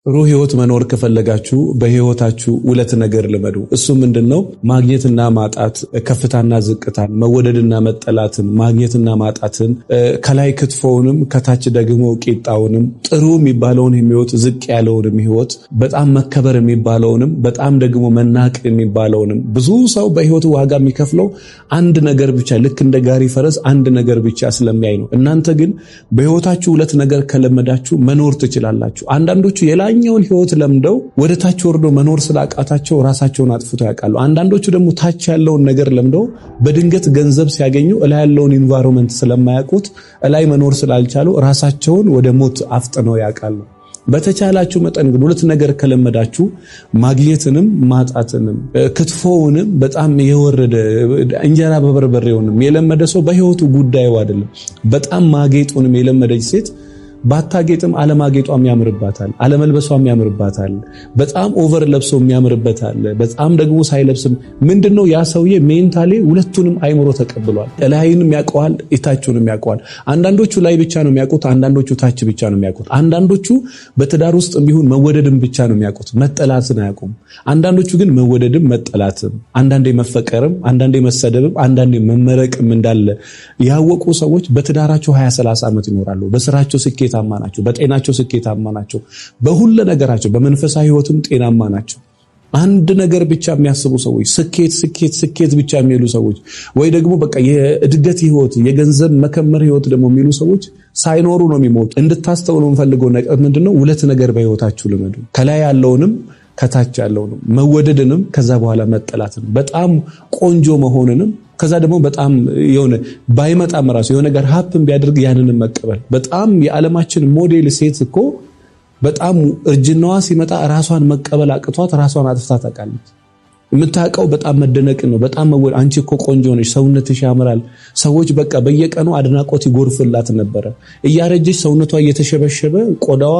ሩህ ህይወት መኖር ከፈለጋችሁ በህይወታችሁ ሁለት ነገር ልመዱ። እሱ ምንድነው? ማግኘትና ማጣት፣ ከፍታና ዝቅታን፣ መወደድና መጠላትን፣ ማግኘትና ማጣትን፣ ከላይ ክትፎውንም ከታች ደግሞ ቂጣውንም፣ ጥሩ የሚባለውን ህይወት፣ ዝቅ ያለውንም ህይወት፣ በጣም መከበር የሚባለውንም በጣም ደግሞ መናቅ የሚባለውንም። ብዙ ሰው በህይወቱ ዋጋ የሚከፍለው አንድ ነገር ብቻ፣ ልክ እንደ ጋሪ ፈረስ አንድ ነገር ብቻ ስለሚያይ ነው። እናንተ ግን በህይወታችሁ ሁለት ነገር ከለመዳችሁ መኖር ትችላላችሁ። አንዳንዶቹ ኛውን ህይወት ለምደው ወደ ታች ወርዶ መኖር ስላቃታቸው ራሳቸውን አጥፍተው ያውቃሉ። አንዳንዶቹ ደግሞ ታች ያለውን ነገር ለምደው በድንገት ገንዘብ ሲያገኙ እላይ ያለውን ኢንቫይሮንመንት ስለማያውቁት እላይ መኖር ስላልቻሉ ራሳቸውን ወደ ሞት አፍጥነው ያውቃሉ። በተቻላችሁ መጠን ግን ሁለት ነገር ከለመዳችሁ ማግኘትንም ማጣትንም ክትፎውንም በጣም የወረደ እንጀራ በበርበሬውንም የለመደ ሰው በህይወቱ ጉዳዩ አይደለም። በጣም ማጌጡንም የለመደች ሴት ባታጌጥም አለማጌጧም ያምርባታል፣ አለመልበሷም ያምርባታል። በጣም ኦቨር ለብሶ የሚያምርበታል፣ በጣም ደግሞ ሳይለብስም። ምንድነው ያ ሰውዬ ሜንታሊ ሁለቱንም አይምሮ ተቀብሏል። ላይንም ያውቀዋል፣ እታቹንም ያውቀዋል። አንዳንዶቹ ላይ ብቻ ነው የሚያውቁት፣ አንዳንዶቹ ታች ብቻ ነው የሚያውቁት። አንዳንዶቹ በትዳር ውስጥ ቢሆን መወደድም ብቻ ነው የሚያውቁት፣ መጠላትን አያውቁም። አንዳንዶቹ ግን መወደድም መጠላትም፣ አንዳንዴ መፈቀርም፣ አንዳንዴ መሰደብም፣ አንዳንዴ መመረቅም እንዳለ ያወቁ ሰዎች በትዳራቸው 20-30 ዓመት ይኖራሉ። በስራቸው ስኬታማ ናቸው፣ በጤናቸው ስኬታማ ናቸው፣ በሁሉ ነገራቸው በመንፈሳዊ ህይወትም ጤናማ ናቸው። አንድ ነገር ብቻ የሚያስቡ ሰዎች፣ ስኬት ብቻ የሚሉ ሰዎች፣ ወይ ደግሞ በቃ የእድገት ህይወት፣ የገንዘብ መከመር ህይወት ደግሞ የሚሉ ሰዎች ሳይኖሩ ነው የሚሞቱ። እንድታስተውሉ የምፈልገው ነገር ምንድነው? ሁለት ነገር በህይወታችሁ ልመዱ። ከላይ ያለውንም ከታች ያለውንም፣ መወደድንም ከዛ በኋላ መጠላትን፣ በጣም ቆንጆ መሆንንም ከዛ ደግሞ በጣም የሆነ ባይመጣም ራሱ የሆነ ነገር ሀፕን ቢያደርግ ያንንም መቀበል። በጣም የዓለማችን ሞዴል ሴት እኮ በጣም እርጅናዋ ሲመጣ ራሷን መቀበል አቅቷት ራሷን አጥፍታ ታውቃለች። የምታውቀው በጣም መደነቅን ነው። በጣም አንቺ እኮ ቆንጆ ነሽ፣ ሰውነትሽ ያምራል። ሰዎች በቃ በየቀኑ አድናቆት ይጎርፍላት ነበረ። እያረጀች ሰውነቷ እየተሸበሸበ ቆዳዋ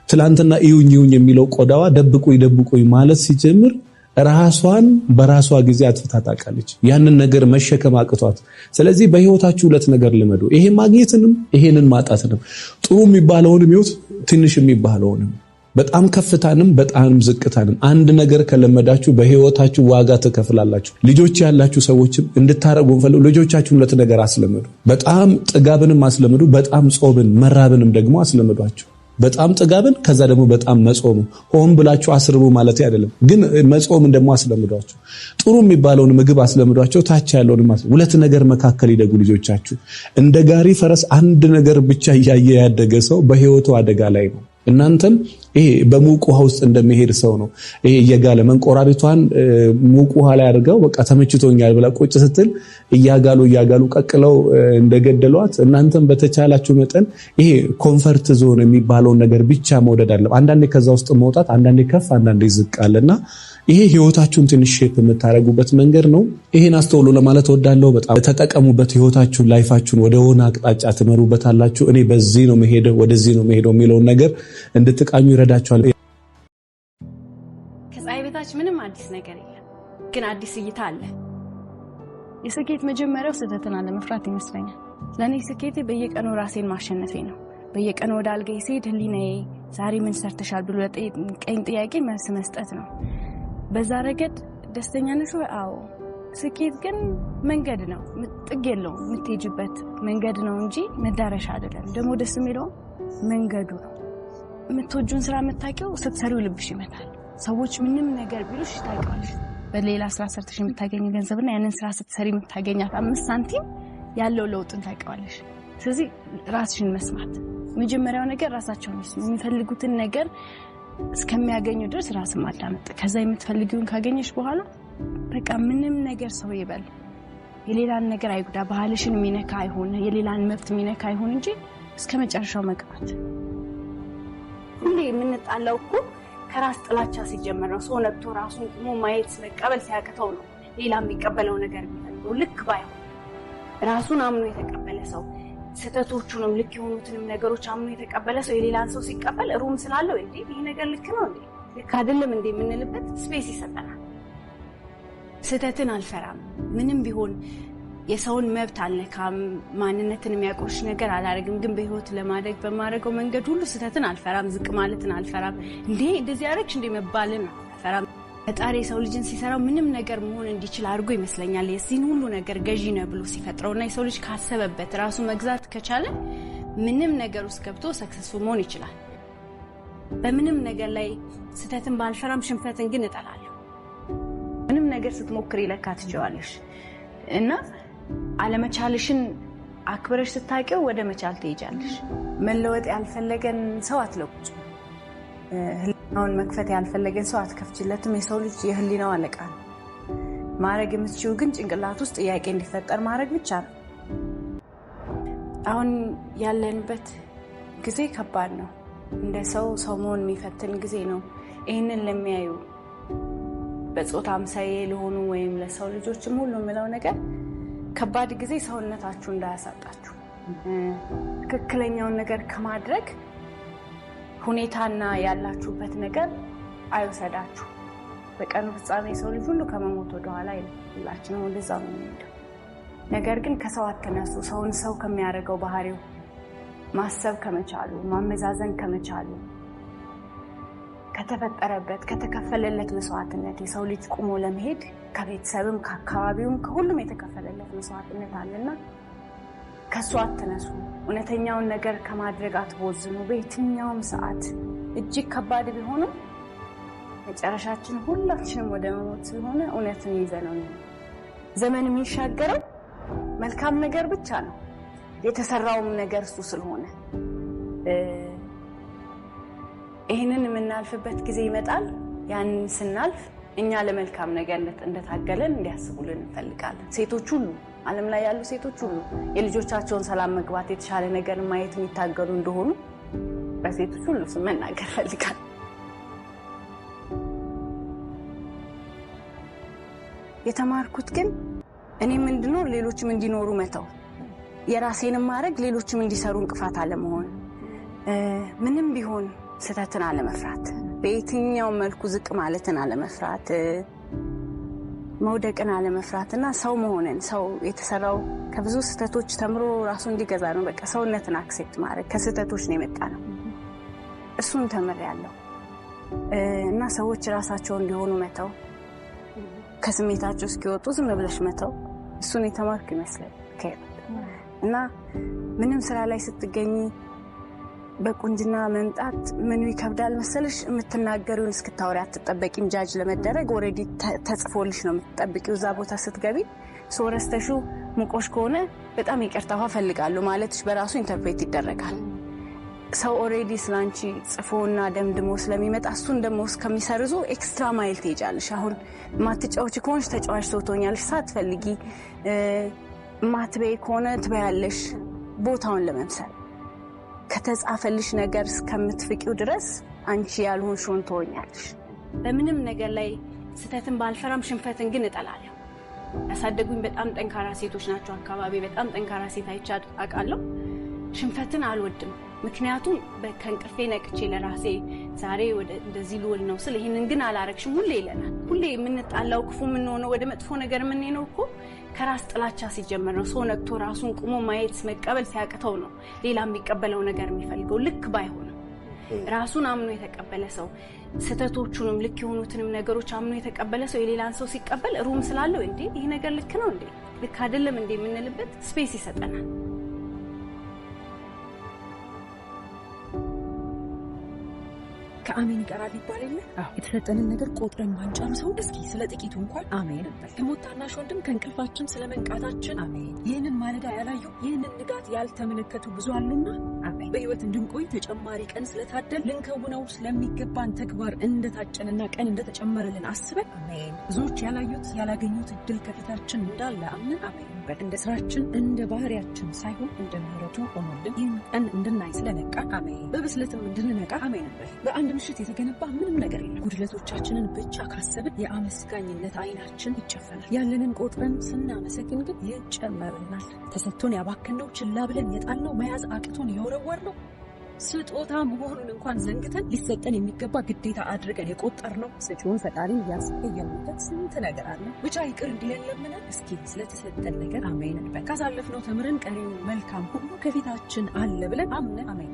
ትላንትና እዩኝ የሚለው ቆዳዋ ደብቁኝ ማለት ሲጀምር ራሷን በራሷ ጊዜ አጥፍታ ታውቃለች። ያንን ነገር መሸከም አቅቷት። ስለዚህ በህይወታችሁ ሁለት ነገር ልመዱ። ይሄ ማግኘትንም ይሄንን ማጣትንም፣ ጥሩ የሚባለውንም ህይወት፣ ትንሽ የሚባለውንም፣ በጣም ከፍታንም በጣም ዝቅታንም። አንድ ነገር ከለመዳችሁ በህይወታችሁ ዋጋ ትከፍላላችሁ። ልጆች ያላችሁ ሰዎችም እንድታረጉ ፈልጉ። ልጆቻችሁ ሁለት ነገር አስለምዱ። በጣም ጥጋብንም አስለምዱ፣ በጣም ጾምን መራብንም ደግሞ አስለምዷቸው። በጣም ጥጋብን ከዛ ደግሞ በጣም መጾም። ሆን ብላችሁ አስርቡ ማለት አይደለም፣ ግን መጾምን ደግሞ አስለምዷቸው። ጥሩ የሚባለውን ምግብ አስለምዷቸው፣ ታች ያለውን ሁለት ነገር መካከል ይደጉ ልጆቻችሁ። እንደ ጋሪ ፈረስ አንድ ነገር ብቻ እያየ ያደገ ሰው በህይወቱ አደጋ ላይ ነው። እናንተም ይሄ በሙቅ ውሃ ውስጥ እንደሚሄድ ሰው ነው። ይሄ እየጋለ መንቆራሪቷን ሙቅ ውሃ ላይ አድርገው በቃ ተመችቶኛል ብላ ቁጭ ስትል እያጋሉ ቀቅለው እንደገደሏት እናንተም በተቻላችሁ መጠን ይሄ ኮምፈርት ዞን የሚባለውን ነገር ብቻ መውደድ አለ። አንዳንዴ ከዛ ውስጥ መውጣት፣ አንዳንዴ ከፍ አንዳንዴ ዝቅ አለና ይሄ ህይወታችሁን ትንሽ ሼፕ የምታረጉበት መንገድ ነው። ይሄን አስተውሉ ለማለት ወዳለው። በጣም ተጠቀሙበት። ህይወታችሁን፣ ላይፋችሁን ወደ ሆነ አቅጣጫ ትመሩበታላችሁ። እኔ በዚህ ነው መሄደው ወደዚህ ነው መሄደው የሚለውን ነገር እንድትቃኙ ይረዳችኋል። ከፀሐይ በታች ምንም አዲስ ነገር የለም፣ ግን አዲስ እይታ አለ። የስኬት መጀመሪያው ስህተትን አለመፍራት ይመስለኛል። ለኔ ስኬቴ በየቀኑ ራሴን ማሸነፌ ነው። በየቀኑ ወደ አልጋዬ ስሄድ ህሊናዬ ዛሬ ምን ሰርተሻል ብሎ ለጠየቀኝ ጥያቄ መልስ መስጠት ነው። በዛ ረገድ ደስተኛ ነሽ ወይ? አዎ። ስኬት ግን መንገድ ነው፣ ጥግ የለውም። የምትሄጂበት መንገድ ነው እንጂ መዳረሻ አይደለም። ደግሞ ደስ የሚለው መንገዱ ነው። የምትወጂውን ስራ የምታውቂው ስትሰሪው ልብሽ ይመታል። ሰዎች ምንም ነገር ቢሉሽ ታውቂዋለሽ። በሌላ ስራ ሰርተሽ የምታገኝ ገንዘብና ያንን ስራ ስትሰሪ የምታገኛት 5 ሳንቲም ያለው ለውጥን ታውቂዋለሽ። ስለዚህ ራስሽን መስማት መጀመሪያው ነገር፣ ራሳቸውን መስማት፣ የሚፈልጉትን ነገር እስከሚያገኙ ድረስ ራስን ማዳመጥ። ከዛ የምትፈልጊውን ካገኘሽ በኋላ በቃ ምንም ነገር ሰው ይበል የሌላን ነገር አይጉዳ፣ ባህልሽን የሚነካ አይሆን፣ የሌላን መብት የሚነካ አይሆን እንጂ እስከመጨረሻው መግባት። ሁሌ የምንጣላው እኮ ከራስ ጥላቻ ሲጀመር ነው። ሰው ነጥቶ ራሱን ቆሞ ማየት መቀበል ሲያቅተው ነው ሌላ የሚቀበለው ነገር የሚፈልገው። ልክ ባይሆን ራሱን አምኖ የተቀበለ ሰው ስተቶቹንም ልክ የሆኑትንም ነገሮች አምኖ የተቀበለ ሰው የሌላን ሰው ሲቀበል ሩም ስላለው እንዴ ይሄ ነገር ልክ ነው እንዴ ልክ አይደለም እንዴ የምንልበት ስፔስ ይሰጠናል። ስተትን አልፈራም ምንም ቢሆን የሰውን መብት አልነካም፣ ማንነትን የሚያቆሽ ነገር አላደርግም። ግን በህይወት ለማደግ በማደርገው መንገድ ሁሉ ስህተትን አልፈራም፣ ዝቅ ማለትን አልፈራም። እንዴ እንደዚህ አደረግሽ እንዴ መባልን አልፈራም። ፈጣሪ የሰው ልጅን ሲሰራው ምንም ነገር መሆን እንዲችል አድርጎ ይመስለኛል። የዚህን ሁሉ ነገር ገዢ ነው ብሎ ሲፈጥረውና የሰው ልጅ ካሰበበት ራሱ መግዛት ከቻለ ምንም ነገር ውስጥ ገብቶ ሰክሰስፉል መሆን ይችላል። በምንም ነገር ላይ ስህተትን ባልፈራም፣ ሽንፈትን ግን እጠላለሁ። ምንም ነገር ስትሞክሪ ለካ ትችያለሽ እና አለመቻልሽን አክብረሽ ስታቂው ወደ መቻል ትሄጃለሽ። መለወጥ ያልፈለገን ሰው አትለውጭ፣ ህሊናውን መክፈት ያልፈለገን ሰው አትከፍችለትም። የሰው ልጅ የህሊናው አለቃ ነው። ማድረግ የምትችይው ግን ጭንቅላት ውስጥ ጥያቄ እንዲፈጠር ማድረግ ብቻ ነው። አሁን ያለንበት ጊዜ ከባድ ነው። እንደ ሰው መሆን የሚፈትን ጊዜ ነው። ይህንን ለሚያዩ በጾታ አምሳዬ ለሆኑ ወይም ለሰው ልጆችም ሁሉ የምለው ነገር ከባድ ጊዜ ሰውነታችሁ እንዳያሳጣችሁ፣ ትክክለኛውን ነገር ከማድረግ ሁኔታና ያላችሁበት ነገር አይወሰዳችሁ። በቀኑ ፍጻሜ የሰው ልጅ ሁሉ ከመሞት ወደኋላ ሁላችንም ወደዛ ነው የሚሄደው። ነገር ግን ከሰው አትነሱ። ሰውን ሰው ከሚያደርገው ባህሪው ማሰብ ከመቻሉ፣ ማመዛዘን ከመቻሉ፣ ከተፈጠረበት ከተከፈለለት መስዋዕትነት የሰው ልጅ ቁሞ ለመሄድ ከቤተሰብም ከአካባቢውም ከሁሉም የተከፈለለት መስዋዕትነት አለና ከሱ አትነሱ። እውነተኛውን ነገር ከማድረግ አትቦዝኑ። በየትኛውም ሰዓት እጅግ ከባድ ቢሆንም መጨረሻችን ሁላችንም ወደ መሞት ስለሆነ እውነትን ይዘነው ነው። ዘመን የሚሻገረው መልካም ነገር ብቻ ነው። የተሰራውም ነገር እሱ ስለሆነ ይህንን የምናልፍበት ጊዜ ይመጣል። ያንን ስናልፍ እኛ ለመልካም ነገር እንደታገለን እንዲያስቡልን እንፈልጋለን። ሴቶች ሁሉ፣ ዓለም ላይ ያሉ ሴቶች ሁሉ የልጆቻቸውን ሰላም መግባት፣ የተሻለ ነገር ማየት የሚታገሉ እንደሆኑ በሴቶች ሁሉ ስም መናገር ፈልጋለሁ። የተማርኩት ግን እኔ ምንድነው ሌሎችም እንዲኖሩ መተው፣ የራሴንም ማድረግ ሌሎችም እንዲሰሩ እንቅፋት አለመሆን፣ ምንም ቢሆን ስህተትን አለመፍራት፣ በየትኛው መልኩ ዝቅ ማለትን አለመፍራት፣ መውደቅን አለመፍራትና ሰው መሆንን፣ ሰው የተሰራው ከብዙ ስህተቶች ተምሮ ራሱ እንዲገዛ ነው። በቃ ሰውነትን አክሴፕት ማድረግ ከስህተቶች ነው የመጣ ነው። እሱን ተምሬያለሁ እና ሰዎች ራሳቸው እንዲሆኑ መተው፣ ከስሜታቸው እስኪወጡ ዝም ብለሽ መተው፣ እሱን የተማርኩ ይመስላል። እና ምንም ስራ ላይ ስትገኝ በቁንጅና መምጣት ምኑ ይከብዳል መሰለሽ? የምትናገሪውን እስክታወሪ አትጠበቂም። ጃጅ ለመደረግ ኦልሬዲ ተጽፎልሽ ነው የምትጠብቂው። እዛ ቦታ ስትገቢ ሶረስተሹ ሙቆሽ ከሆነ በጣም ይቅርታ ፈልጋለሁ ማለትሽ በራሱ ኢንተርፕሬት ይደረጋል። ሰው ኦልሬዲ ስላንቺ ጽፎና ደምድሞ ስለሚመጣ እሱን ደግሞ እስከሚሰርዙ ኤክስትራ ማይል ትሄጃለሽ። አሁን ማትጫወች ከሆንሽ ተጫዋች ሰው ትሆኛለሽ ሳትፈልጊ። ማትበይ ከሆነ ትበያለሽ ቦታውን ለመምሰል። ከተጻፈልሽ ነገር እስከምትፍቂው ድረስ አንቺ ያልሆንሽውን ትሆኛለሽ። በምንም ነገር ላይ ስህተትን ባልፈራም፣ ሽንፈትን ግን እጠላለሁ። ያሳደጉኝ በጣም ጠንካራ ሴቶች ናቸው። አካባቢ በጣም ጠንካራ ሴት አይቼ አውቃለሁ። ሽንፈትን አልወድም። ምክንያቱም ከእንቅልፌ ነቅቼ ለራሴ ዛሬ እንደዚህ ልውል ነው ስለ ይሄንን ግን አላረግሽም ሁሌ ይለናል። ሁሌ የምንጣላው ክፉ የምንሆነው ወደ መጥፎ ነገር የምንሄነው እኮ ከራስ ጥላቻ ሲጀመር ነው። ሰው ነቅቶ ራሱን ቁሞ ማየት መቀበል ሲያቅተው ነው ሌላ የሚቀበለው ነገር የሚፈልገው። ልክ ባይሆንም ራሱን አምኖ የተቀበለ ሰው ስህተቶቹንም ልክ የሆኑትንም ነገሮች አምኖ የተቀበለ ሰው የሌላን ሰው ሲቀበል ሩም ስላለው እንዴ ይሄ ነገር ልክ ነው እንዴ ልክ አይደለም እንዴ የምንልበት ስፔስ ይሰጠናል። ከአሜን ይቀራል ይባል የለ? የተሰጠንን ነገር ቆጥረን ማንጨርሰው እስኪ ስለ ጥቂቱ እንኳን አሜን እንበል። ከሞት ታናሽ ወንድም ከእንቅልፋችን ስለመንቃታችን አሜን። ይህንን ማለዳ ያላዩ ይህንን ንጋት ያልተመለከቱ ብዙ አሉና አሜን። በህይወት እንድንቆይ ተጨማሪ ቀን ስለታደል ልንከውነው ስለሚገባን ተግባር እንደታጨንና ቀን እንደተጨመረልን አስበን አሜን። ብዙዎች ያላዩት ያላገኙት እድል ከፊታችን እንዳለ አምን አሜን እንበል። እንደ ስራችን እንደ ባህሪያችን ሳይሆን እንደ ምህረቱ ሆኖልን ይህን ቀን እንድናይ ስለነቃ አሜን። በብስለትም እንድንነቃ አሜን እንበል። በአንድ ምሽት የተገነባ ምንም ነገር የለም። ጉድለቶቻችንን ብቻ ካሰብን የአመስጋኝነት አይናችን ይጨፈናል። ያለንን ቆጥረን ስናመሰግን ግን ይጨመርናል። ተሰጥቶን ያባከነው ችላ ብለን የጣልነው መያዝ አቅቶን የወረወርነው ስጦታ መሆኑን እንኳን ዘንግተን ሊሰጠን የሚገባ ግዴታ አድርገን የቆጠርነው ሰጪውን ፈጣሪን ያስቀየምንበት ስንት ነገር አለ። ብቻ ይቅር እንዲለን ለምነን እስኪ ስለተሰጠን ነገር አሜን እንበል። ካሳለፍነው ተምረን ቀሪው መልካም ሁሉ ከፊታችን አለ ብለን አምነን አሜን